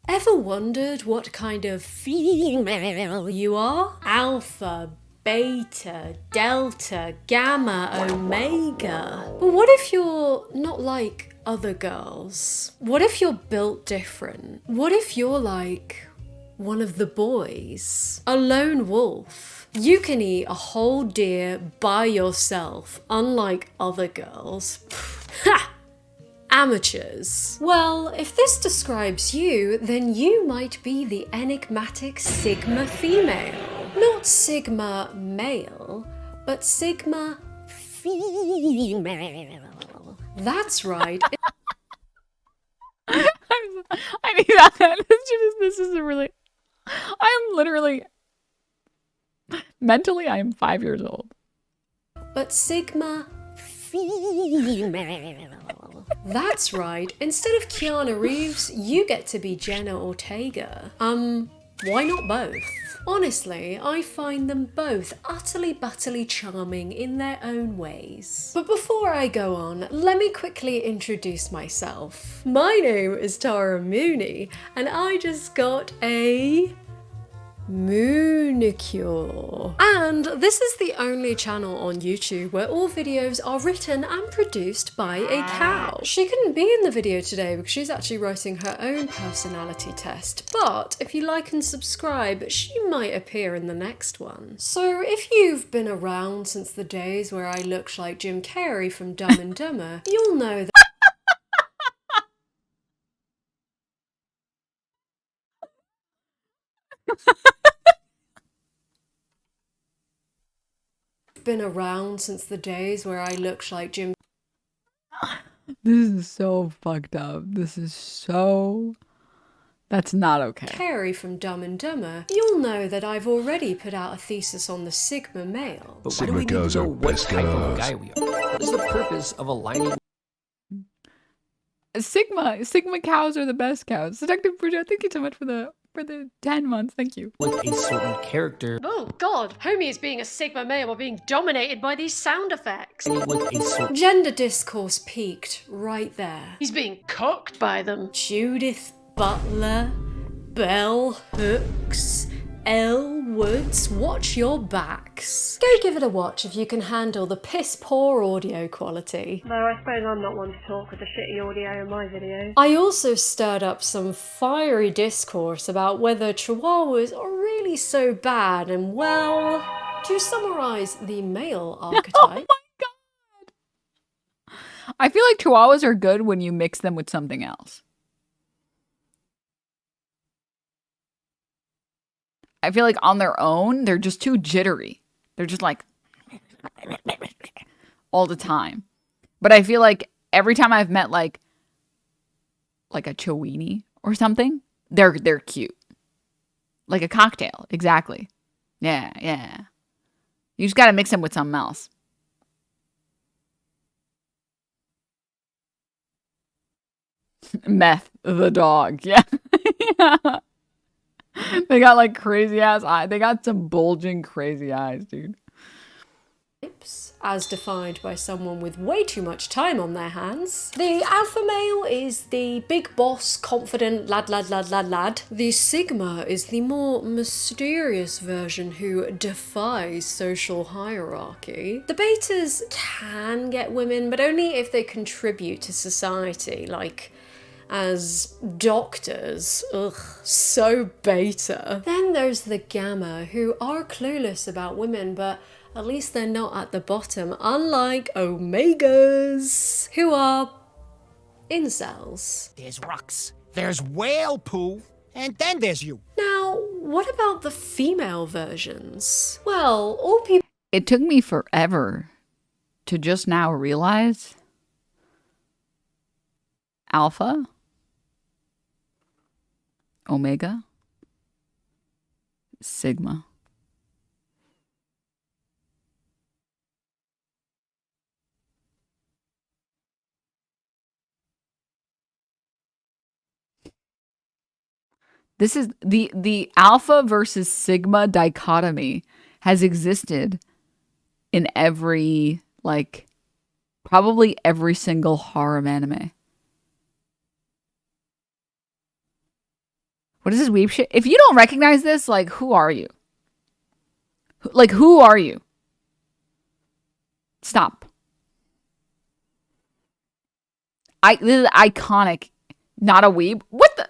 Ever wondered what kind of female you are? Alpha, beta, delta, gamma, omega. But what if you're not like other girls? What if you're built different? What if you're like one of the boys? A lone wolf? You can eat a whole deer by yourself, unlike other girls. Ha! Amateurs. Well, if this describes you, then you might be the enigmatic Sigma female. Not Sigma male, but Sigma female. That's right. I need that. This is a really... I'm literally... Mentally, I am 5 years old. But Sigma female. That's right. Instead of Keanu Reeves, you get to be Jenna Ortega. Why not both? Honestly, I find them both utterly butterly charming in their own ways. But before I go on, let me quickly introduce myself. My name is Tara Mooknee, and I just got a Moonicure. And this is the only channel on YouTube where all videos are written and produced by a cow. She couldn't be in the video today because she's actually writing her own personality test, but if you like and subscribe, she might appear in the next one. So if you've been around since the days where I looked like Jim Carrey from Dumb and Dumber, you'll know that been around since the days where I looked like Jim. This is so fucked up. This is so... That's not okay. Carrey from Dumb and Dumber, you'll know that I've already put out a thesis on the Sigma male. But why do we need to know what type of guy we are? What is the purpose of aligning? Sigma cows are the best cows. Seductive Bruja, thank you so much for the 10 months. Thank you. With a certain character. Oh god, homie is being a Sigma male or being dominated by these sound effects. With a certain Gender discourse peaked right there. He's being cooked by them. Judith Butler, Bell Hooks, Elle Woods, watch your backs. Go give it a watch if you can handle the piss poor audio quality. Though I suppose I'm not one to talk with the shitty audio in my videos. I also stirred up some fiery discourse about whether chihuahuas are really so bad, and well, to summarise the male archetype. Oh my god! I feel like chihuahuas are good when you mix them with something else. I feel like on their own, they're just too jittery. They're just like all the time. But I feel like every time I've met like a Chiweenie or something, they're cute. Like a cocktail, exactly. Yeah. You just gotta mix them with something else. Meth, the dog, yeah. Yeah. They got like crazy ass eyes. They got some bulging crazy eyes, dude. As defined by someone with way too much time on their hands. The alpha male is the big boss, confident lad. The Sigma is the more mysterious version who defies social hierarchy. The betas can get women, but only if they contribute to society, like as doctors. Ugh, so beta. Then there's the Gamma, who are clueless about women, but at least they're not at the bottom, unlike Omegas, who are incels. There's rocks, there's whale poo, and then there's you. Now, what about the female versions? Well, all people... It took me forever to just now realize Alpha, Omega, Sigma. This is the alpha versus sigma dichotomy has existed in every, like, probably every single harem anime. What is this weeb shit? If you don't recognize this, like, who are you? Like, who are you? Stop. This is iconic. Not a weeb. What the?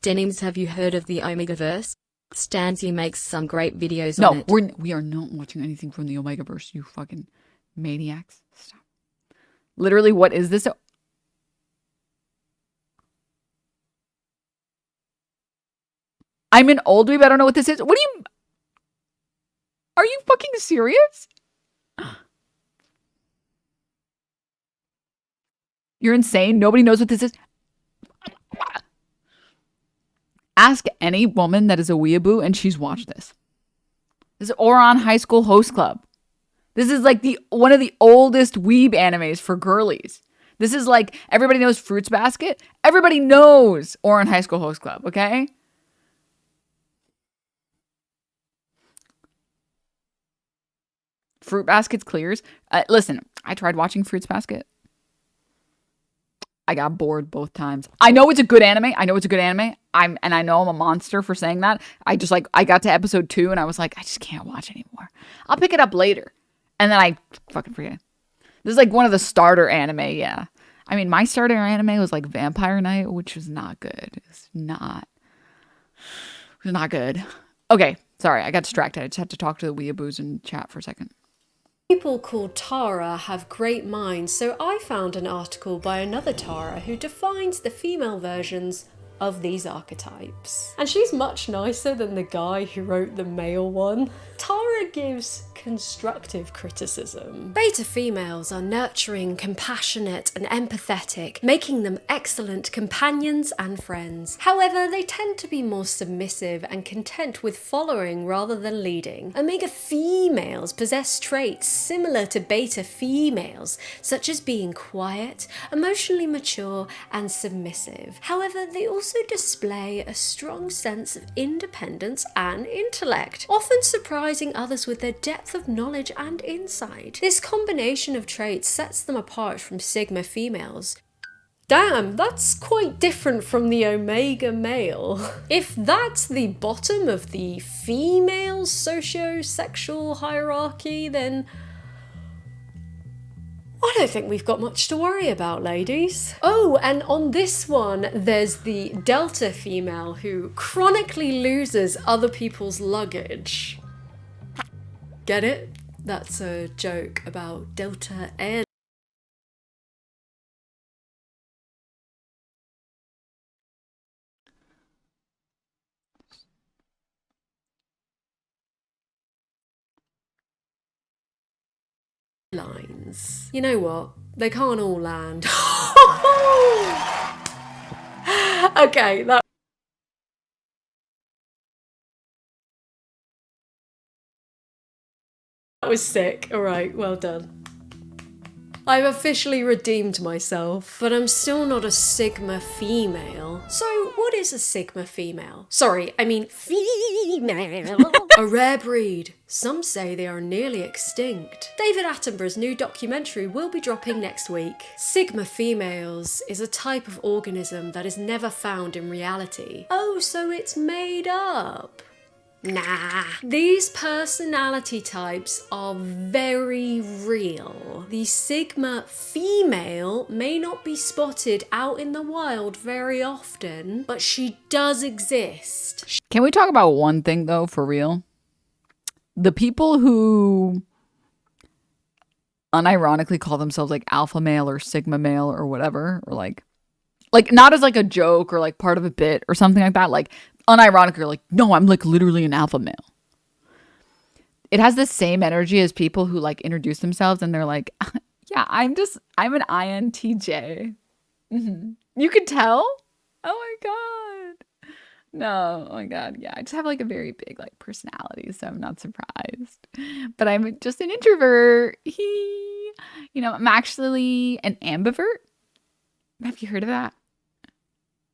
Denims, have you heard of the Omegaverse? Stancy makes some great videos on it. No, we are not watching anything from the Omegaverse, you fucking maniacs. Stop. Literally, what is this? I'm an old weeb. I don't know what this is. What do you... Are you fucking serious? You're insane. Nobody knows what this is. Ask any woman that is a weeaboo and she's watched this. This is Oron High School Host Club. This is like one of the oldest weeb animes for girlies. This is like, everybody knows Fruits Basket. Everybody knows Oron High School Host Club, okay? Fruit Basket's clears. Listen, I tried watching Fruits Basket. I got bored both times. I know it's a good anime. I know I'm a monster for saying that. I got to episode 2 and I was like, I just can't watch anymore. I'll pick it up later. And then I fucking forget. This is like one of the starter anime, yeah. I mean, my starter anime was like Vampire Night, which was not good. It was not good. Okay, sorry, I got distracted. I just had to talk to the weeaboos in chat for a second. People called Tara have great minds, so I found an article by another Tara who defines the female versions of these archetypes. And she's much nicer than the guy who wrote the male one. Tara gives constructive criticism. Beta females are nurturing, compassionate, and empathetic, making them excellent companions and friends. However, they tend to be more submissive and content with following rather than leading. Omega females possess traits similar to beta females, such as being quiet, emotionally mature, and submissive. However, they also display a strong sense of independence and intellect, often surprising others with their depth of knowledge and insight. This combination of traits sets them apart from Sigma females. Damn, that's quite different from the Omega male. If that's the bottom of the female socio-sexual hierarchy, then I don't think we've got much to worry about, ladies. Oh, and on this one, there's the Delta female who chronically loses other people's luggage. Get it? That's a joke about Delta Air. Lines. You know what? They can't all land. Okay, that was sick. Alright, well done. I've officially redeemed myself, but I'm still not a Sigma female. So what is a Sigma female? Sorry, I mean female. A rare breed. Some say they are nearly extinct. David Attenborough's new documentary will be dropping next week. Sigma females is a type of organism that is never found in reality. Oh, so it's made up. Nah. These personality types are very real. The Sigma female may not be spotted out in the wild very often, but she does exist. Can we talk about one thing though, for real? The people who unironically call themselves like alpha male or sigma male or whatever, or like not as like a joke or like part of a bit or something like that, like unironically like, no, I'm like literally an alpha male. It has the same energy as people who like introduce themselves and they're like, yeah, I'm an INTJ. Mm-hmm. You could tell? Oh my God. No, oh my God. Yeah, I just have like a very big like personality, so I'm not surprised. But I'm just an introvert. I'm actually an ambivert. Have you heard of that?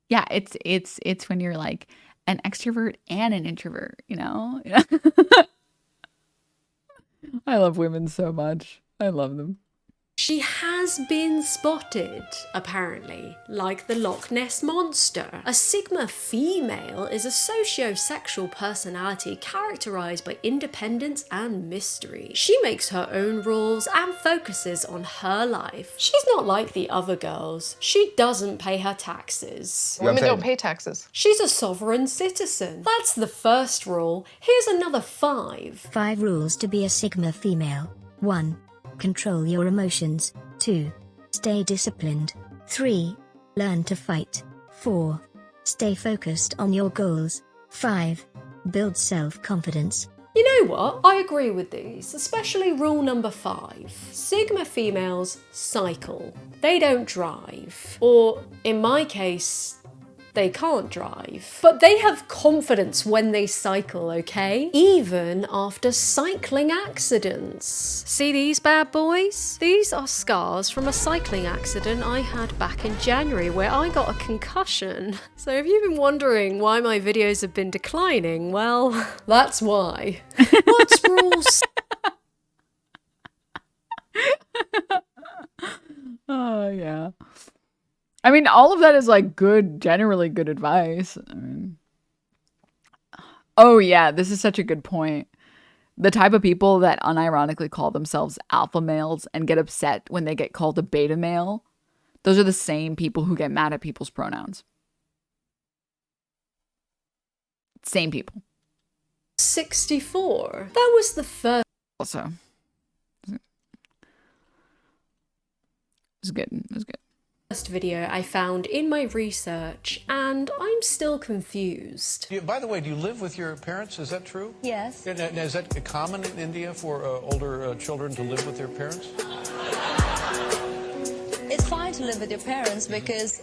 Yeah, it's when you're like an extrovert and an introvert, you know? I love women so much. I love them. She has been spotted, apparently, like the Loch Ness Monster. A Sigma female is a socio-sexual personality characterized by independence and mystery. She makes her own rules and focuses on her life. She's not like the other girls. She doesn't pay her taxes. Women don't pay taxes. She's a sovereign citizen. That's the first rule. Here's another 5. 5 rules to be a Sigma female. 1. Control your emotions. 2. Stay disciplined. 3. Learn to fight. 4. Stay focused on your goals. 5. Build self-confidence. You know what? I agree with these, especially rule number 5. Sigma females cycle. They don't drive. Or, in my case, they can't drive. But they have confidence when they cycle, okay? Even after cycling accidents. See these bad boys? These are scars from a cycling accident I had back in January where I got a concussion. So if you've been wondering why my videos have been declining, well, that's why. What's rules? Oh, yeah. I mean, all of that is like good, generally good advice. I mean, oh yeah, this is such a good point. The type of people that unironically call themselves alpha males and get upset when they get called a beta male, those are the same people who get mad at people's pronouns. Same people. 64. That was the first. Also, it was good. It was good. First video I found in my research, and I'm still confused. By the way, do you live with your parents? Is that true? Yes. Now, is that common in India for older children to live with their parents? It's fine to live with your parents because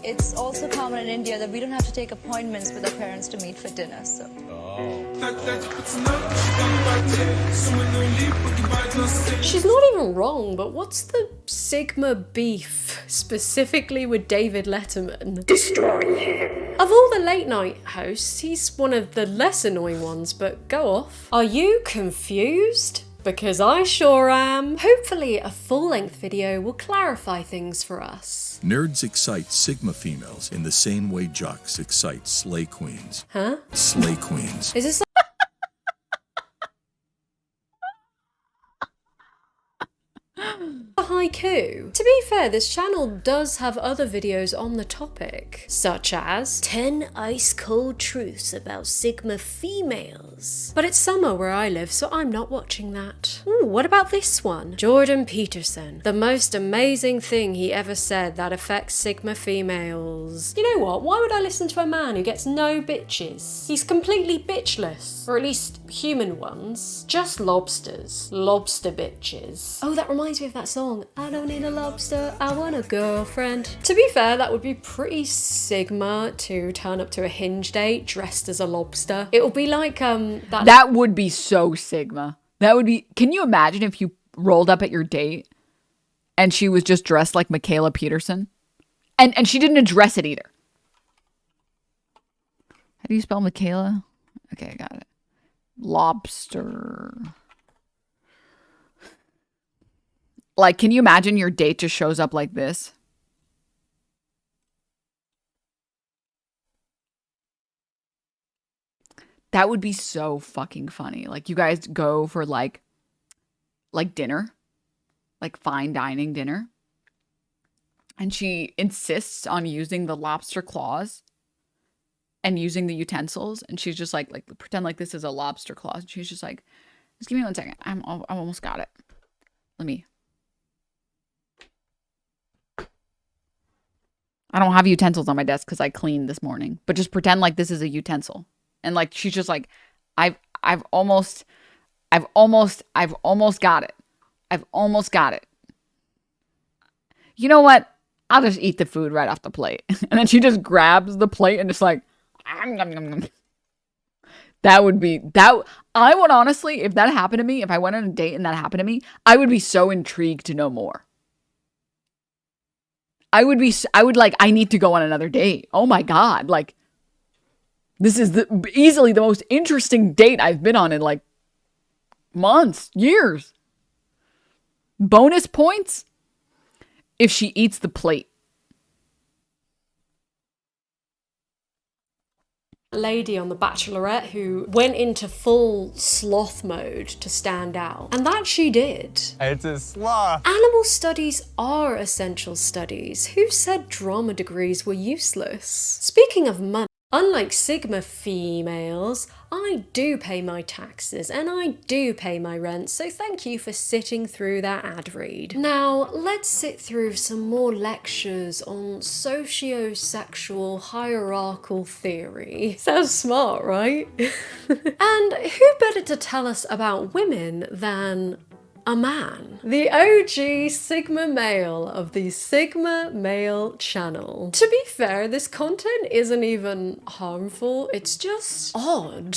it's also common in India that we don't have to take appointments with our parents to meet for dinner. So. She's not even wrong, but what's the Sigma beef specifically with David Letterman? Destroy him. Of all the late night hosts, he's one of the less annoying ones, but go off. Are you confused? Because I sure am. Hopefully a full-length video will clarify things for us. Nerds excite Sigma females in the same way jocks excite slay queens. Huh? Slay queens. Is this a haiku? To be fair, this channel does have other videos on the topic, such as 10 ice cold truths about Sigma females. But it's summer where I live, so I'm not watching that. Ooh, what about this one? Jordan Peterson. The most amazing thing he ever said that affects Sigma females. You know what? Why would I listen to a man who gets no bitches? He's completely bitchless. Or at least human ones. Just lobsters. Lobster bitches. Oh, that reminds me of that song. I don't need a lobster, I want a girlfriend. To be fair, that would be pretty Sigma to turn up to a Hinge date dressed as a lobster. It would be like That would be so Sigma. That would be. Can you imagine if you rolled up at your date and she was just dressed like Michaela Peterson? And she didn't address it either. How do you spell Michaela? Okay, I got it. Lobster. Like, can you imagine your date just shows up like this? That would be so fucking funny. Like, you guys go for like dinner, like fine dining dinner. And she insists on using the lobster claws and using the utensils. And she's just like pretend like this is a lobster claw. And she's just like, just give me 1 second. I almost got it. Let me. I don't have utensils on my desk because I cleaned this morning. But just pretend like this is a utensil. And like she's just like, I've almost got it. I've almost got it. You know what? I'll just eat the food right off the plate. And then she just grabs the plate and just like, that would be that. I would honestly, if that happened to me, if I went on a date and that happened to me, I would be so intrigued to know more. I would I need to go on another date. Oh my God. Like, this is easily the most interesting date I've been on in like months, years. Bonus points if she eats the plate. Lady on The Bachelorette who went into full sloth mode to stand out. And that she did. It's a sloth. Animal studies are essential studies. Who said drama degrees were useless? Speaking of money, unlike Sigma females, I do pay my taxes and I do pay my rent, so thank you for sitting through that ad read. Now, let's sit through some more lectures on socio-sexual hierarchical theory. Sounds smart, right? And who better to tell us about women than a man, the OG Sigma male of the Sigma Male channel. To be fair, this content isn't even harmful, it's just odd.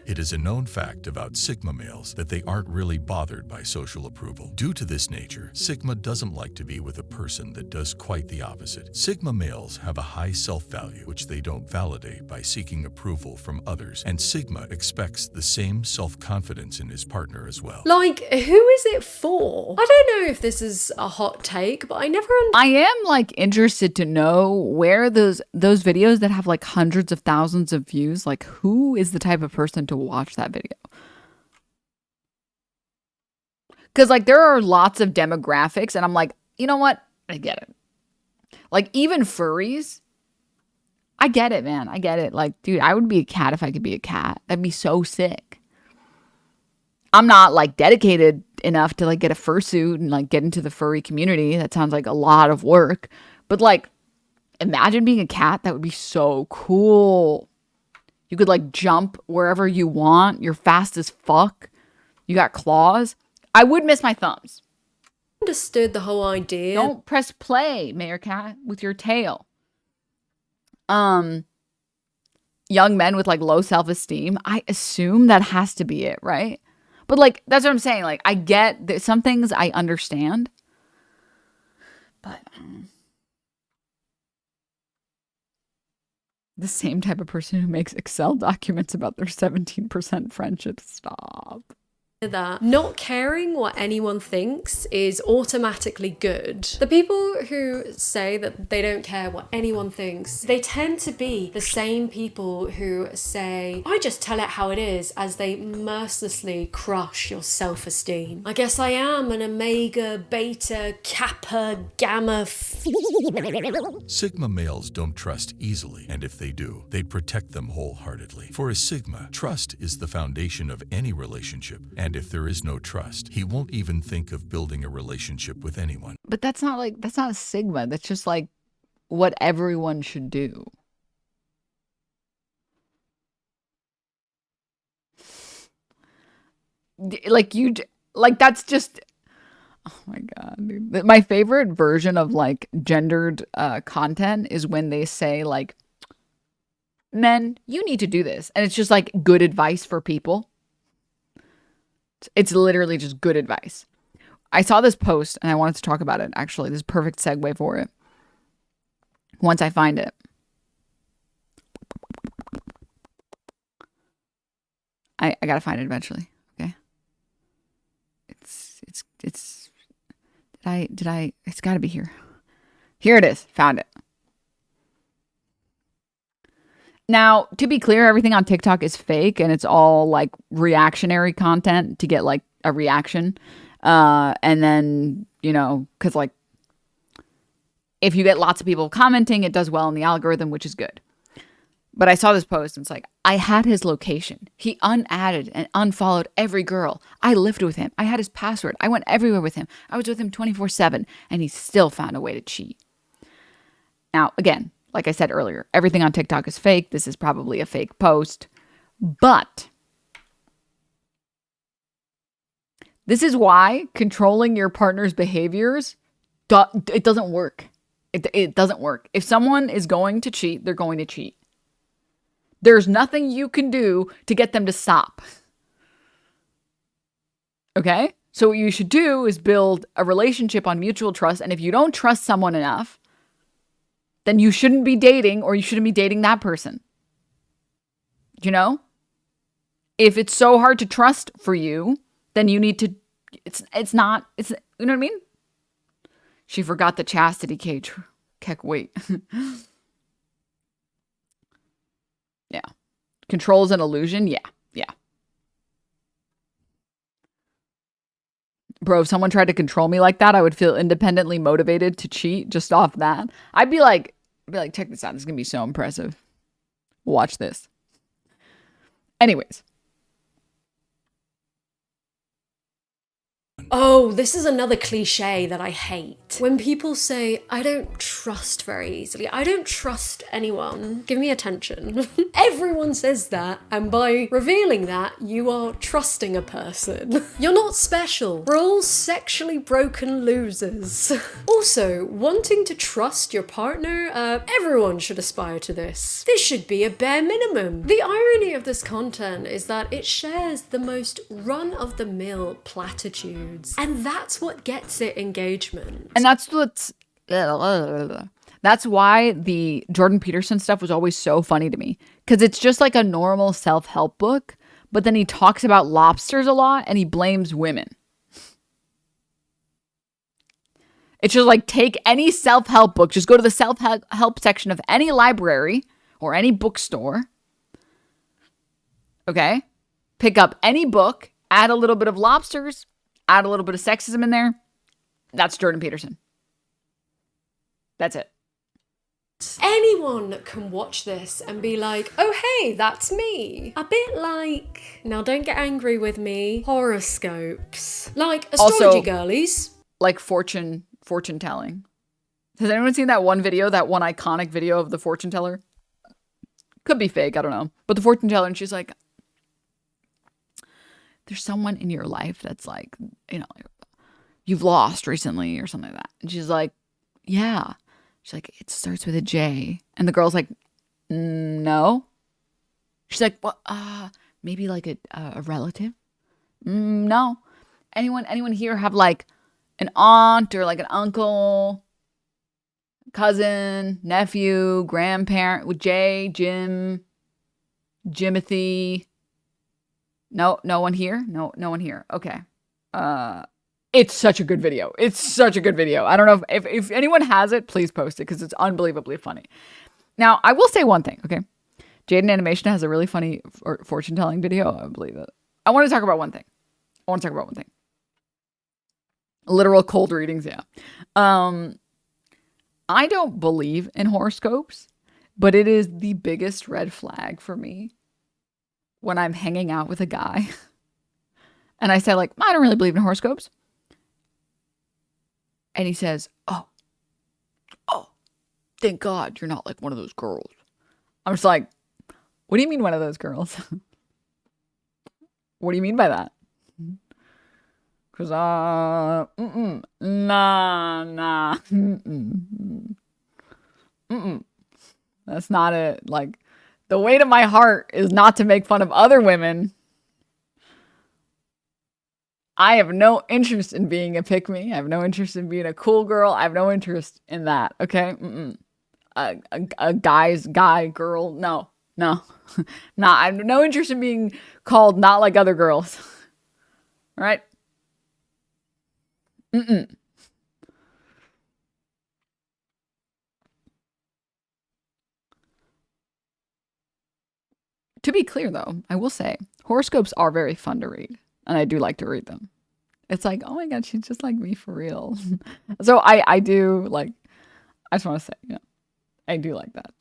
It is a known fact about Sigma males that they aren't really bothered by social approval. Due to this nature, Sigma doesn't like to be with a person that does quite the opposite. Sigma males have a high self-value, which they don't validate by seeking approval from others, and Sigma expects the same self-confidence in his partner as well. Like, who is it for? I don't know if this is a hot take, but I never I am like interested to know where those videos that have like hundreds of thousands of views, like who is the type of person to watch that video? Because like there are lots of demographics and I'm like, you know what? I get it. Like even furries, I get it, man. I get it. Like, dude, I would be a cat if I could be a cat. That'd be so sick. I'm not like dedicated enough to like get a fursuit and like get into the furry community. That sounds like a lot of work. But like, imagine being a cat. That would be so cool. You could like jump wherever you want. You're fast as fuck. You got claws. I would miss my thumbs. Understood the whole idea. Don't press play, Mayor Cat, with your tail. Young men with like low self-esteem. I assume that has to be it, right? But like, that's what I'm saying. Like, I get that some things I understand. But the same type of person who makes Excel documents about their 17% friendship. Stop. That not caring what anyone thinks is automatically good. The people who say that they don't care what anyone thinks, they tend to be the same people who say, I just tell it how it is, as they mercilessly crush your self-esteem. I guess I am an omega, beta, kappa, gamma female. Sigma males don't trust easily, and if they do, they protect them wholeheartely. For a Sigma, trust is the foundation of any relationship, and if there is no trust, he won't even think of building a relationship with anyone. But that's not a Sigma. That's just like what everyone should do. Like that's just, oh my God, dude. My favorite version of like gendered content is when they say like, men, you need to do this. And it's just like good advice for people. It's literally just good advice. I saw this post and I wanted to talk about it. Actually, this is a perfect segue for it. Once I find it. I gotta find it eventually. Okay. It's it's gotta be here. Here it is. Found it. Now, to be clear, everything on TikTok is fake and it's all like reactionary content to get like a reaction. And then, you know, because like if you get lots of people commenting, it does well in the algorithm, which is good. But I saw this post and it's like, I had his location. He unadded and unfollowed every girl. I lived with him. I had his password. I went everywhere with him. I was with him 24/7 and he still found a way to cheat. Now, again, like I said earlier, everything on TikTok is fake. This is probably a fake post. But this is why controlling your partner's behaviors, it doesn't work. It doesn't work. If someone is going to cheat, they're going to cheat. There's nothing you can do to get them to stop. Okay? So what you should do is build a relationship on mutual trust. And if you don't trust someone enough, then you shouldn't be dating, or you shouldn't be dating that person. You know? If it's so hard to trust for you, then you need to It's not, it's, you know what I mean? She forgot the chastity cage. Keck, wait. Yeah. Control's an illusion? Yeah. Yeah. Bro, if someone tried to control me like that, I would feel independently motivated to cheat just off that. I'd be like, check this out. This is going to be so impressive. Watch this. Anyways. Oh, this is another cliche that I hate. When people say, I don't trust very easily. I don't trust anyone. Give me attention. Everyone says that, and by revealing that, you are trusting a person. You're not special. We're all sexually broken losers. Also, wanting to trust your partner, everyone should aspire to this. This should be a bare minimum. The irony of this content is that it shares the most run-of-the-mill platitudes. And that's what gets it engagement. And that's why the Jordan Peterson stuff was always so funny to me. Because it's just like a normal self-help book, but then he talks about lobsters a lot and he blames women. It's just like, take any self-help book, just go to the self-help section of any library or any bookstore. Okay? Pick up any book, add a little bit of lobsters, add a little bit of sexism in there. That's Jordan Peterson. That's it. Anyone can watch this and be like, oh hey, that's me. A bit like, now don't get angry with me, horoscopes. Like astrology also, girlies. Like fortune telling. Has anyone seen that one video, that one iconic video of the fortune teller? Could be fake, I don't know. But the fortune teller, and she's like, there's someone in your life that's like, you know, you've lost recently or something like that. And she's like, yeah. She's like, it starts with a J. And the girl's like, no. She's like, what? Maybe like a relative? No. Anyone here have like an aunt or like an uncle, cousin, nephew, grandparent with J, Jim, Jimothy? No one here? No one here. Okay. It's such a good video. It's such a good video. I don't know if anyone has it, please post it because it's unbelievably funny. Now, I will say one thing, okay? Jaden Animation has a really funny fortune-telling video. I believe it. I want to talk about one thing. Literal cold readings, yeah. I don't believe in horoscopes, but it is the biggest red flag for me when I'm hanging out with a guy and I say like, I don't really believe in horoscopes. And he says, oh, thank God you're not like one of those girls. I'm just like, what do you mean one of those girls? What do you mean by that? Because, nah. That's not it. Like, the weight of my heart is not to make fun of other women. I have no interest in being a pick-me. I have no interest in being a cool girl. I have no interest in that, okay? A guy, girl, no. Nah, I have no interest in being called not like other girls. Right? To be clear, though, I will say horoscopes are very fun to read, and I do like to read them. It's like, oh my God, she's just like me for real. So I do like, I just want to say, yeah, I do like that.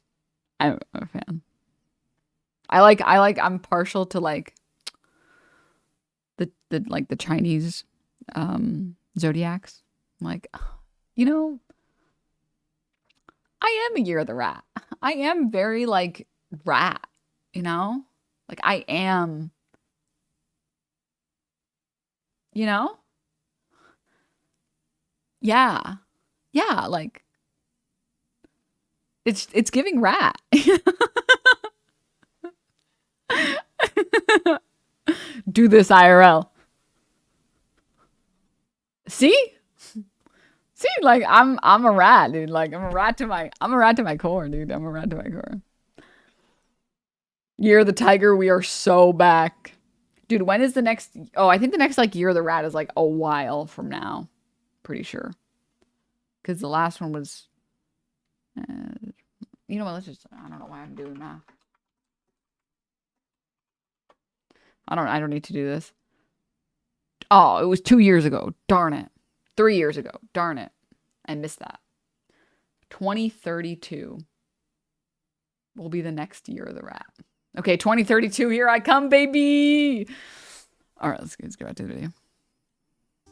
I'm a fan. I'm partial to like the Chinese zodiacs. Like, you know, I am a year of the rat. I am very like rat. You know, like I am, you know, yeah, like it's giving rat. Do this IRL. See, like I'm a rat, dude. Like I'm a rat to my core, dude. I'm a rat to my core. Year of the Tiger, we are so back. Dude, when is the next? Oh, I think the next like year of the rat is like a while from now. Pretty sure. Because the last one was. You know what? Let's just. I don't know why I'm doing math. I don't need to do this. Oh, it was 2 years ago. Darn it. 3 years ago. Darn it. I missed that. 2032 will be the next year of the rat. Okay, 2032, here I come, baby. All right, let's get back to the video.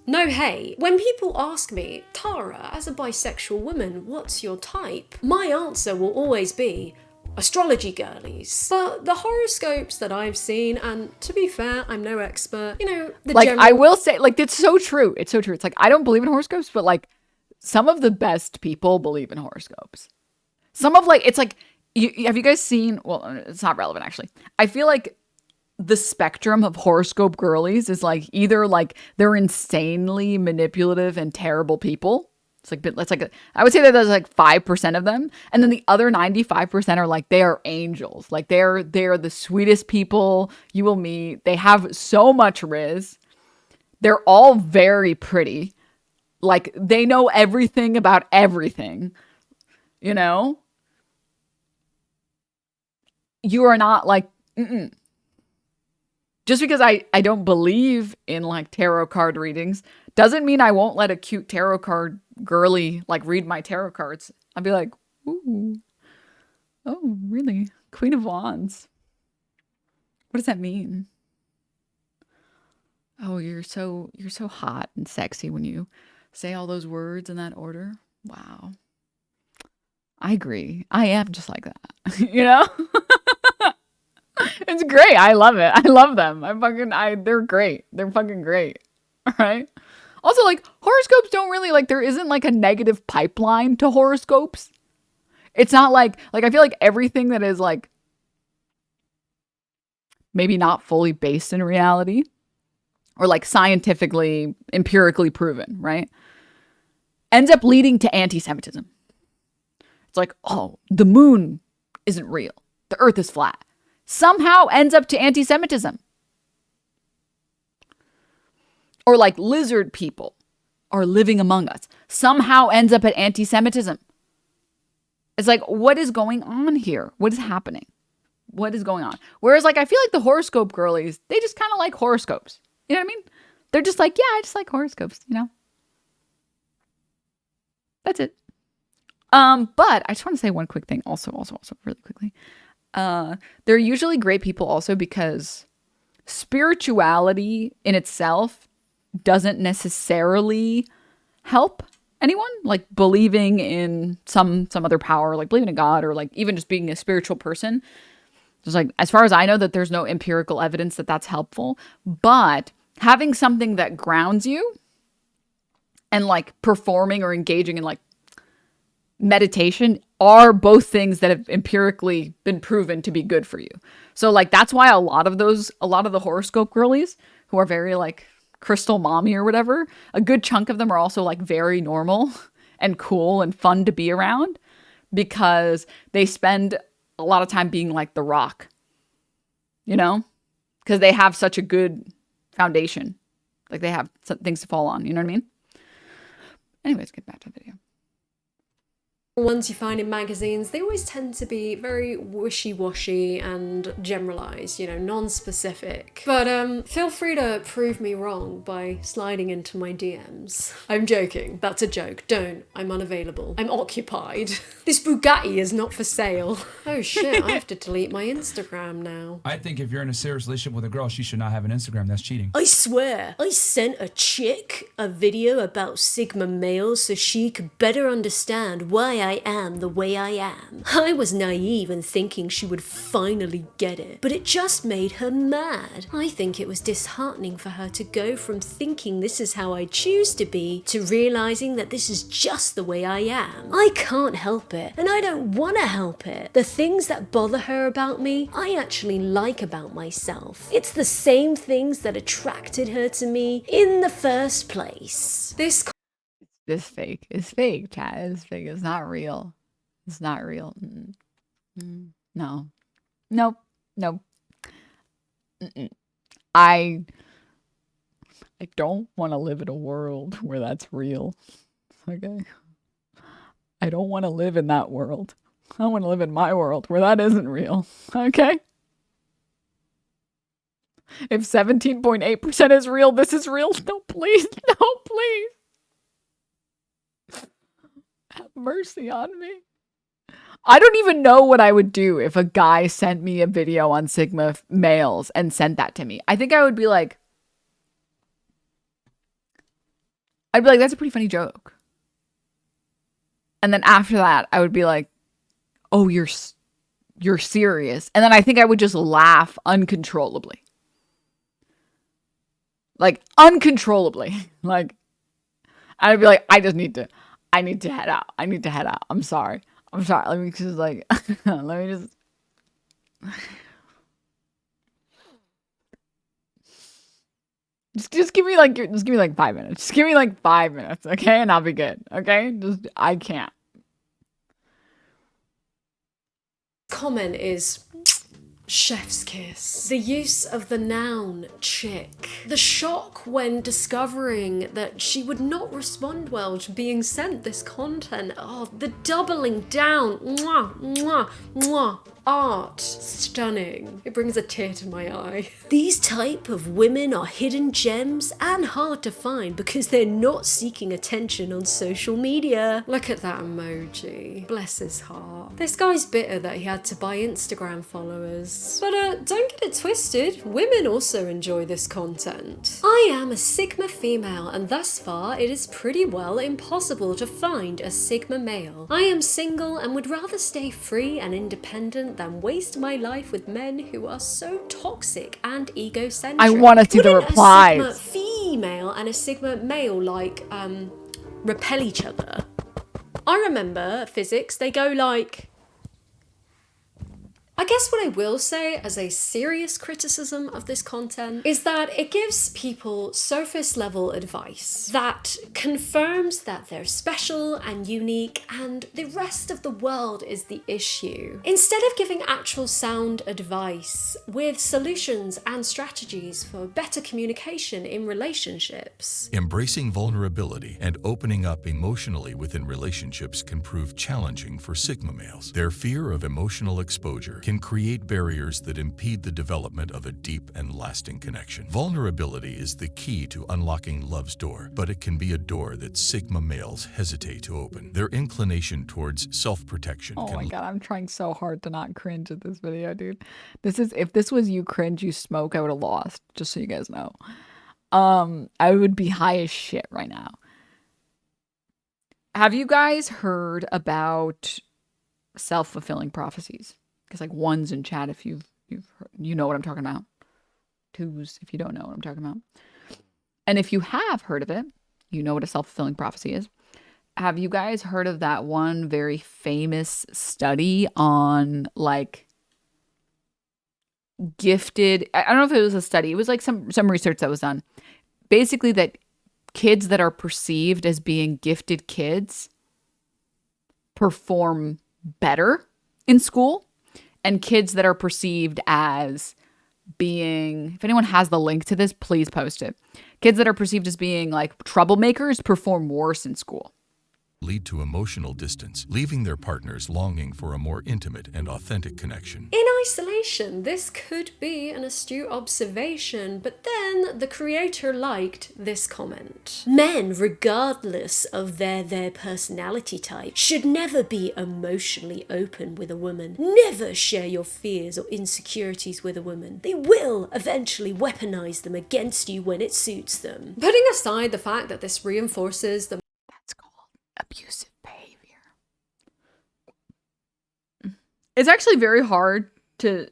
No, hey, when people ask me, Tara, as a bisexual woman, what's your type? My answer will always be astrology girlies. But the horoscopes that I've seen, and to be fair, I'm no expert, you know, the like general... I will say, like, it's so true. It's so true. It's like, I don't believe in horoscopes, but like some of the best people believe in horoscopes. Some of like, it's like, have you guys seen, well, it's not relevant actually. I feel like the spectrum of horoscope girlies is like either like they're insanely manipulative and terrible people. I would say that there's like 5% of them. And then the other 95% are like, they are angels. Like they're the sweetest people you will meet. They have so much riz. They're all very pretty. Like they know everything about everything, you know? You are not like, just because I don't believe in like tarot card readings doesn't mean I won't let a cute tarot card girly like read my tarot cards. I'll be like, ooh, oh, really? Queen of Wands. What does that mean? Oh, you're so hot and sexy when you say all those words in that order. Wow. I agree. I am just like that. You know? It's great. I love it. I love them. They're great. They're fucking great. All right. Also, like, horoscopes don't really, like, there isn't, like, a negative pipeline to horoscopes. It's not like, I feel like everything that is, like, maybe not fully based in reality or, like, scientifically, empirically proven, right? Ends up leading to anti-Semitism. It's like, oh, the moon isn't real. The earth is flat. Somehow ends up to anti-Semitism. Or like lizard people are living among us. Somehow ends up at anti-Semitism. It's like, what is going on here? What is happening? What is going on? Whereas like, I feel like the horoscope girlies, they just kind of like horoscopes. You know what I mean? They're just like, yeah, I just like horoscopes, you know? That's it. But I just want to say one quick thing also really quickly. They're usually great people also because spirituality in itself doesn't necessarily help anyone, like believing in some other power, like believing in God or like even just being a spiritual person. Just like, as far as I know, that there's no empirical evidence that that's helpful, but having something that grounds you and like performing or engaging in like meditation are both things that have empirically been proven to be good for you. So like, that's why a lot of the horoscope girlies who are very like crystal mommy or whatever, a good chunk of them are also like very normal and cool and fun to be around because they spend a lot of time being like the rock, you know, because they have such a good foundation. Like they have some things to fall on, you know what I mean? Anyways, get back to the video. Ones you find in magazines, they always tend to be very wishy-washy and generalized, you know, non-specific. But feel free to prove me wrong by sliding into my DMs. I'm joking. That's a joke. Don't. I'm unavailable. I'm occupied. This Bugatti is not for sale. Oh shit, I have to delete my Instagram now. I think if you're in a serious relationship with a girl, she should not have an Instagram. That's cheating. I swear, I sent a chick a video about Sigma males so she could better understand why I am the way I am. I was naive in thinking she would finally get it, but it just made her mad. I think it was disheartening for her to go from thinking this is how I choose to be to realizing that this is just the way I am. I can't help it, and I don't want to help it. The things that bother her about me, I actually like about myself. It's the same things that attracted her to me in the first place. This fake. It's fake, chat. It's fake. It's not real. It's not real. No. Nope. Nope. I don't want to live in a world where that's real. Okay. I don't want to live in that world. I want to live in my world where that isn't real. Okay. If 17.8% is real, this is real. No, please. No, please. Have mercy on me. I don't even know what I would do if a guy sent me a video on Sigma males and sent that to me. I think I would be like, that's a pretty funny joke. And then after that, I would be like, oh, you're serious. And then I think I would just laugh uncontrollably. Like, uncontrollably. Like, I'd be like, I need to head out. I need to head out. I'm sorry. Let me just like, let me just give me like 5 minutes. Just give me like 5 minutes, okay? And I'll be good, okay? I can't. Comment is chef's kiss. The use of the noun chick. The shock when discovering that she would not respond well to being sent this content. Oh, the doubling down. Mwah, mwah, mwah. Art. Stunning. It brings a tear to my eye. These type of women are hidden gems and hard to find because they're not seeking attention on social media. Look at that emoji. Bless his heart. This guy's bitter that he had to buy Instagram followers. But don't get it twisted. Women also enjoy this content. I am a Sigma female and thus far it is pretty well impossible to find a Sigma male. I am single and would rather stay free and independent than waste my life with men who are so toxic and egocentric. I want to see the replies. A Sigma female and a Sigma male repel each other. I remember physics, they go like... I guess what I will say as a serious criticism of this content is that it gives people surface level advice that confirms that they're special and unique and the rest of the world is the issue. Instead of giving actual sound advice with solutions and strategies for better communication in relationships. Embracing vulnerability and opening up emotionally within relationships can prove challenging for Sigma males. Their fear of emotional exposure can create barriers that impede the development of a deep and lasting connection. Vulnerability is the key to unlocking love's door, but it can be a door that Sigma males hesitate to open. Their inclination towards self-protection Oh my god, I'm trying so hard to not cringe at this video, dude. If this was you cringe, you smoke, I would have lost, just so you guys know. I would be high as shit right now. Have you guys heard about self-fulfilling prophecies? Because like ones in chat if you've heard, you know what I'm talking about. Twos if you don't know what I'm talking about. And if you have heard of it, you know what a self-fulfilling prophecy is. Have you guys heard of that one very famous study on like gifted, I don't know if it was a study, it was like some research that was done. Basically that kids that are perceived as being gifted kids perform better in school. And kids that are perceived as being, if anyone has the link to this, please post it. Kids that are perceived as being like troublemakers perform worse in school. Lead to emotional distance, leaving their partners longing for a more intimate and authentic connection. In isolation, this could be an astute observation, but then the creator liked this comment. Men, regardless of their personality type, should never be emotionally open with a woman. Never share your fears or insecurities with a woman. They will eventually weaponize them against you when it suits them. Putting aside the fact that this reinforces the abusive behavior. It's actually very hard to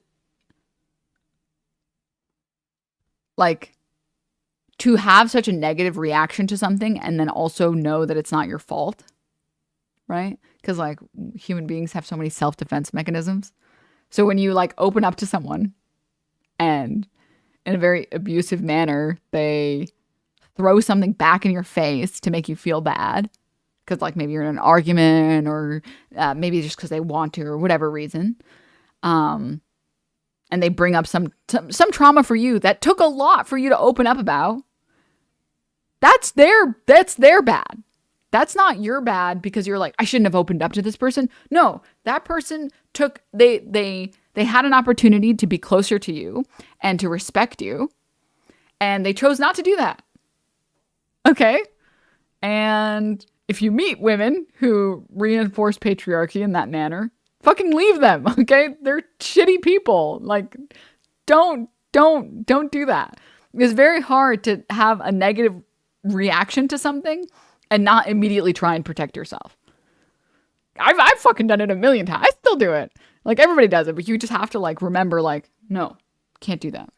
have such a negative reaction to something and then also know that it's not your fault, right? Because like human beings have so many self-defense mechanisms. So when you like open up to someone and in a very abusive manner, they throw something back in your face to make you feel bad. Because like maybe you're in an argument or maybe just because they want to or whatever reason. And and they bring up some trauma for you that took a lot for you to open up about, that's their bad. That's not your bad because you're like, I shouldn't have opened up to this person. No, that person they had an opportunity to be closer to you and to respect you, and they chose not to do that. Okay? And if you meet women who reinforce patriarchy in that manner, fucking leave them, okay? They're shitty people. Like, don't do that. It's very hard to have a negative reaction to something and not immediately try and protect yourself. I've fucking done it a million times. I still do it. Like, everybody does it, but you just have to, like, remember, like, no, can't do that.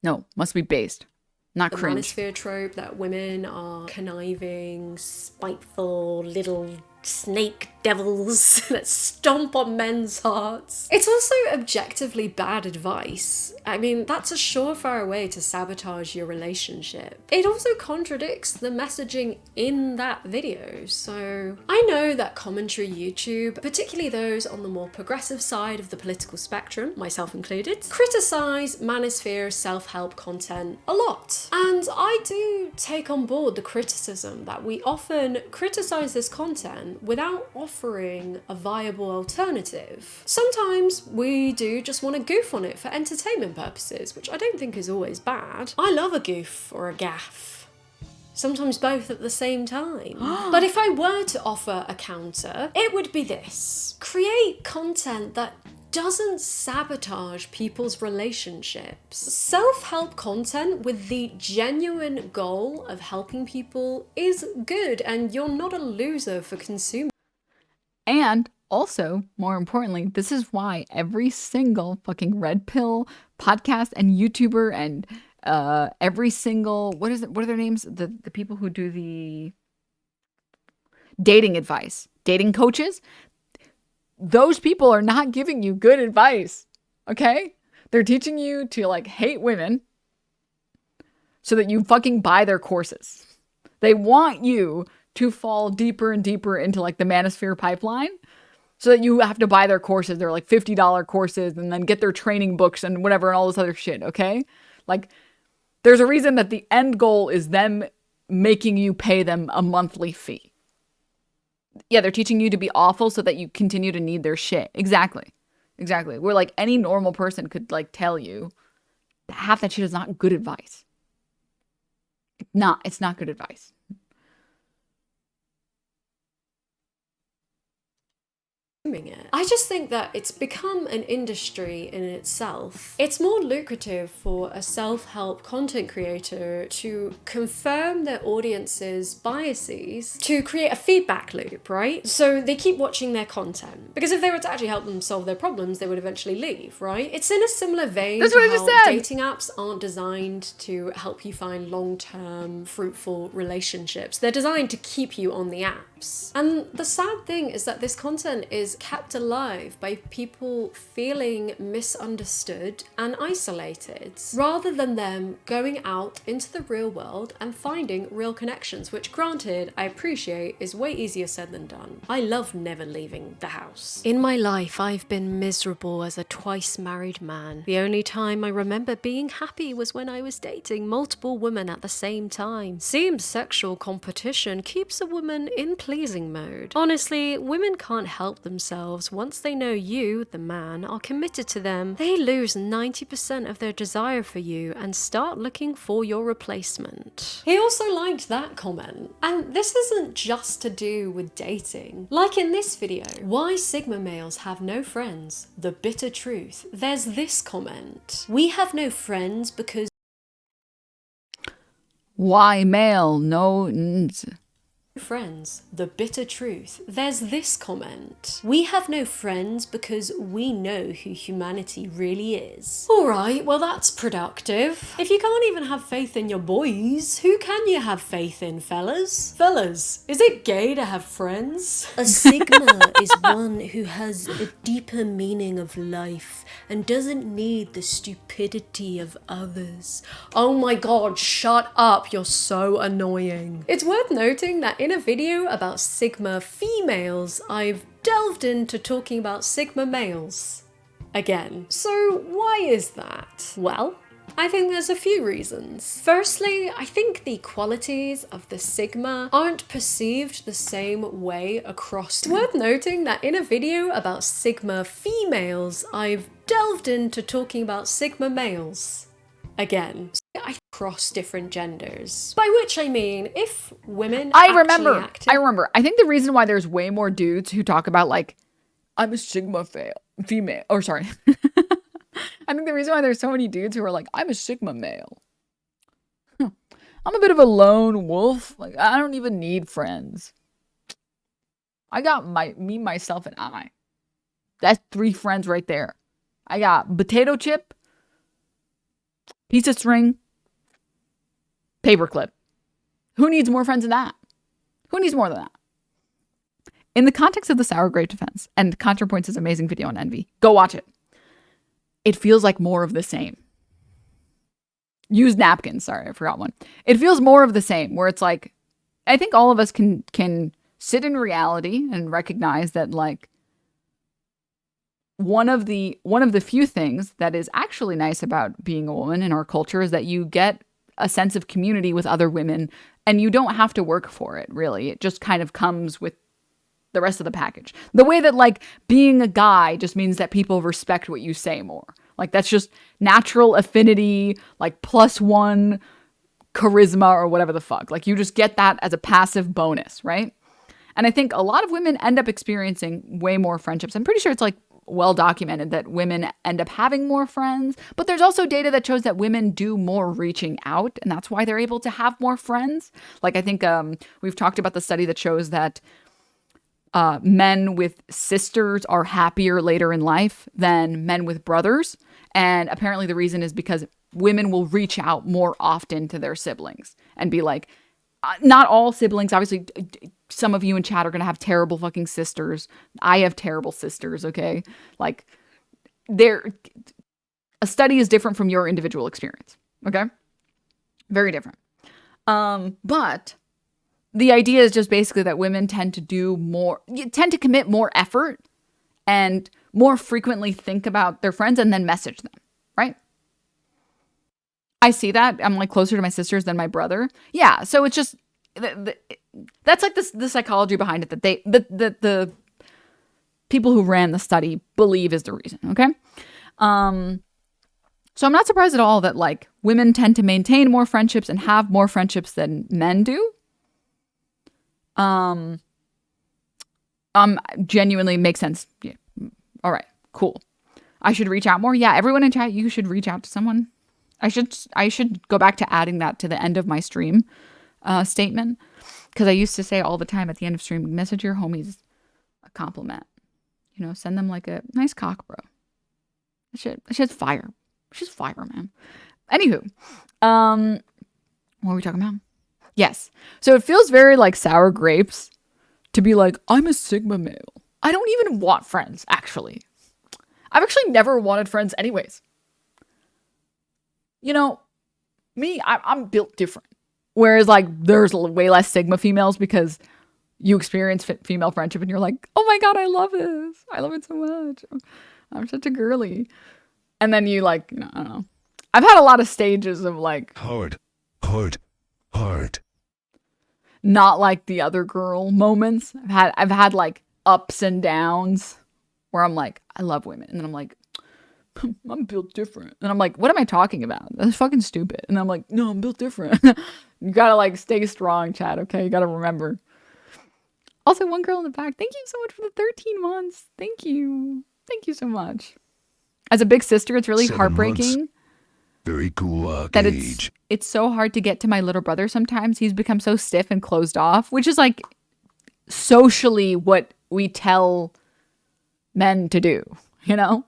No, must be based, not cringe. The Manosphere trope that women are conniving, spiteful, little snake devils that stomp on men's hearts. It's also objectively bad advice. I mean, that's a surefire way to sabotage your relationship. It also contradicts the messaging in that video. So I know that commentary YouTube, particularly those on the more progressive side of the political spectrum, myself included, criticize Manosphere self-help content a lot. And I do take on board the criticism that we often criticize this content without offering a viable alternative. Sometimes we do just want to goof on it for entertainment purposes, which I don't think is always bad. I love a goof or a gaffe. Sometimes both at the same time. But if I were to offer a counter, it would be this. Create content that doesn't sabotage people's relationships. Self-help content with the genuine goal of helping people is good, and you're not a loser for consuming. And also, more importantly, this is why every single fucking red pill podcast and YouTuber and every single, what are their names? The people who do the dating advice, dating coaches, those people are not giving you good advice, okay? They're teaching you to, like, hate women so that you fucking buy their courses. They want you to fall deeper and deeper into, like, the Manosphere pipeline so that you have to buy their courses. They're like $50 courses, and then get their training books and whatever and all this other shit, okay? Like, there's a reason that the end goal is them making you pay them a monthly fee. Yeah, they're teaching you to be awful so that you continue to need their shit. Exactly. Where, like, any normal person could, like, tell you half that shit is not good advice. It's not good advice. It. I just think that it's become an industry in itself. It's more lucrative for a self-help content creator to confirm their audience's biases, to create a feedback loop, right? So they keep watching their content. Because if they were to actually help them solve their problems, they would eventually leave, right? It's in a similar vein That's to what I how just said. dating apps aren't designed to help you find long-term, fruitful relationships. They're designed to keep you on the apps. And the sad thing is that this content is kept alive by people feeling misunderstood and isolated, rather than them going out into the real world and finding real connections, which, granted, I appreciate is way easier said than done. I love never leaving the house. In my life, I've been miserable as a twice married man. The only time I remember being happy was when I was dating multiple women at the same time. Seems sexual competition keeps a woman in pleasing mode. Honestly, women can't help themselves. Once they know you, the man, are committed to them, they lose 90% of their desire for you and start looking for your replacement. He also liked that comment. And this isn't just to do with dating. Like in this video, why Sigma males have no friends, the bitter truth. There's this comment. We have no friends because Why male? No. Friends, the bitter truth. There's this comment. We have no friends because we know who humanity really is. Alright, well that's productive. If you can't even have faith in your boys, who can you have faith in, fellas? Fellas, is it gay to have friends? A Sigma is one who has a deeper meaning of life and doesn't need the stupidity of others. Oh my god, shut up, you're so annoying. It's worth noting that in a video about Sigma females, I've delved into talking about Sigma males. Again. So why is that? Well, I think there's a few reasons. Firstly, I think the qualities of the Sigma aren't perceived the same way across. It's worth noting that in a video about Sigma females, I've delved into talking about Sigma males. Again, I cross different genders. By which I mean, if women I remember. I think the reason why there's way more dudes who talk about like, I'm a Sigma female. Or sorry. I think the reason why there's so many dudes who are like, I'm a Sigma male. I'm a bit of a lone wolf. Like, I don't even need friends. I got me, myself, and I. That's 3 friends right there. I got potato chip, piece of string, paperclip. Who needs more friends than that? Who needs more than that? In the context of the sour grape defense, and ContraPoints' amazing video on envy, go watch it. It feels like more of the same. Use napkins. Sorry, I forgot one. It feels more of the same, where it's like, I think all of us can sit in reality and recognize that like one of the few things that is actually nice about being a woman in our culture is that you get a sense of community with other women, and you don't have to work for it, really. It just kind of comes with the rest of the package. The way that like being a guy just means that people respect what you say more. Like that's just natural affinity, like +1 charisma or whatever the fuck. Like you just get that as a passive bonus, right? And I think a lot of women end up experiencing way more friendships. I'm pretty sure it's like well documented that women end up having more friends, but there's also data that shows that women do more reaching out, and that's why they're able to have more friends. Like I think we've talked about the study that shows that men with sisters are happier later in life than men with brothers. And apparently the reason is because women will reach out more often to their siblings and be like, not all siblings, obviously some of you in chat are going to have terrible fucking sisters. I have terrible sisters, okay? Like a study is different from your individual experience, okay? Very different. But the idea is just basically that women tend to commit more effort and more frequently think about their friends and then message them, right? I see that. I'm like closer to my sisters than my brother. Yeah, so it's just, that's like the psychology behind it that the people who ran the study believe is the reason, okay? So I'm not surprised at all that like women tend to maintain more friendships and have more friendships than men do. Genuinely makes sense. Yeah. All right, cool. I should reach out more. Yeah, everyone in chat, you should reach out to someone. I should go back to adding that to the end of my stream statement, because I used to say all the time at the end of stream, message your homies a compliment. You know, send them like a nice cock, bro. That shit's fire. She's fire, man. Anywho, what were we talking about? Yes. So it feels very like sour grapes to be like, I'm a Sigma male. I don't even want friends, actually. I've actually never wanted friends anyways. You know, me, I'm built different. Whereas like there's way less Sigma females because you experience female friendship and you're like, oh my God, I love this. I love it so much. I'm such a girly. And then you like, you know, I don't know. I've had a lot of stages of like hard. Not like the other girl moments. I've had like ups and downs where I'm like, I love women. And then I'm like, I'm built different. And I'm like, what am I talking about? That's fucking stupid. And I'm like, no, I'm built different. You gotta like stay strong, Chad, okay? You gotta remember. Also, one girl in the back, thank you so much for the 13 months. Thank you. Thank you so much. As a big sister, it's really 7 heartbreaking. months. Very cool That age. it's so hard to get to my little brother sometimes. He's become so stiff and closed off, which is like socially what we tell men to do, you know?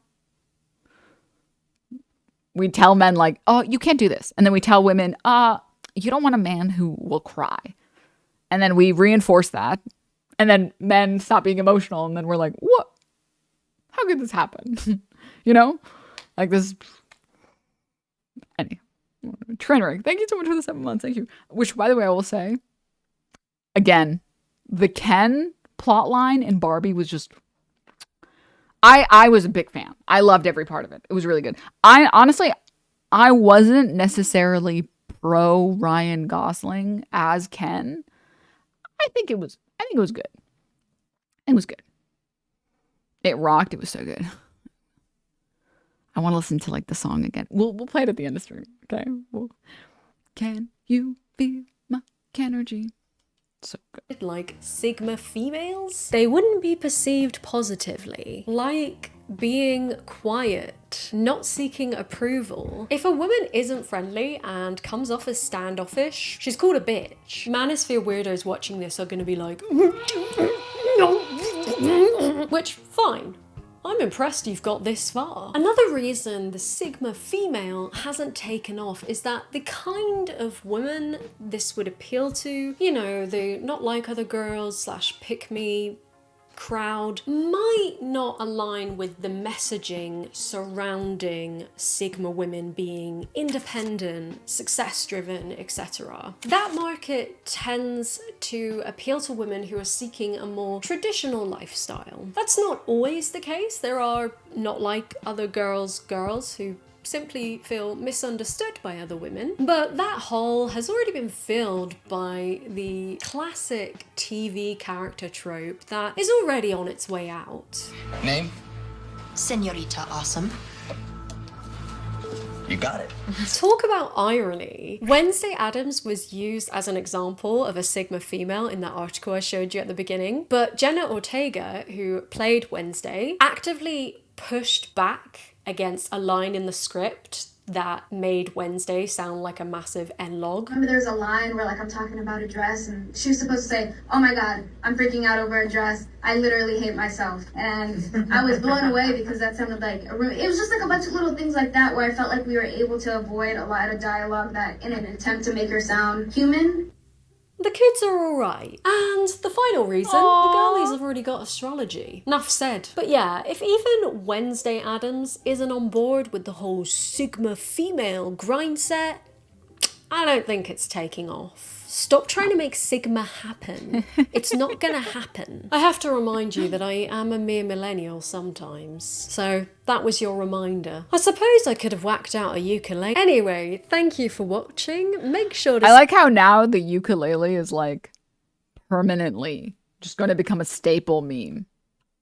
We tell men like, oh, you can't do this. And then we tell women, you don't want a man who will cry. And then we reinforce that. And then men stop being emotional. And then we're like, what? How could this happen? You know? Like this. Anyway. Trainwreck. Thank you so much for the 7 months. Thank you. Which, by the way, I will say, again, the Ken plotline in Barbie was just, I was a big fan. I loved every part of it. It was really good. I honestly, I wasn't necessarily pro Ryan Gosling as Ken. I think it was good. It was good. It rocked. It was so good. I want to listen to like the song again. We'll play it at the end of stream. Okay. Can you feel my energy? So good. Like Sigma females, they wouldn't be perceived positively. Like being quiet, not seeking approval. If a woman isn't friendly and comes off as standoffish, she's called a bitch. Manosphere weirdos watching this are gonna be like, which, fine. I'm impressed you've got this far. Another reason the Sigma female hasn't taken off is that the kind of women this would appeal to, you know, the not like other girls / pick me crowd, might not align with the messaging surrounding Sigma women being independent, success-driven, etc. That market tends to appeal to women who are seeking a more traditional lifestyle. That's not always the case. There are not like other girls who simply feel misunderstood by other women, but that hole has already been filled by the classic TV character trope that is already on its way out. Name? Senorita Awesome. You got it. Talk about irony. Wednesday Addams was used as an example of a Sigma female in that article I showed you at the beginning, but Jenna Ortega, who played Wednesday, actively pushed back against a line in the script that made Wednesday sound like a massive N-log. Remember there's a line where like I'm talking about a dress and she was supposed to say, oh my god, I'm freaking out over a dress. I literally hate myself. And I was blown away because that sounded like it was just like a bunch of little things like that where I felt like we were able to avoid a lot of dialogue that in an attempt to make her sound human. The kids are alright. And the final reason, the girlies have already got Astrology. Enough said. But yeah, if even Wednesday Addams isn't on board with the whole Sigma female grind set, I don't think it's taking off. Stop trying to make Sigma happen. It's not gonna happen. I have to remind you that I am a mere millennial sometimes. So that was your reminder. I suppose I could have whacked out a ukulele. Anyway, thank you for watching. Make sure to... I like how now the ukulele is like permanently just going to become a staple meme.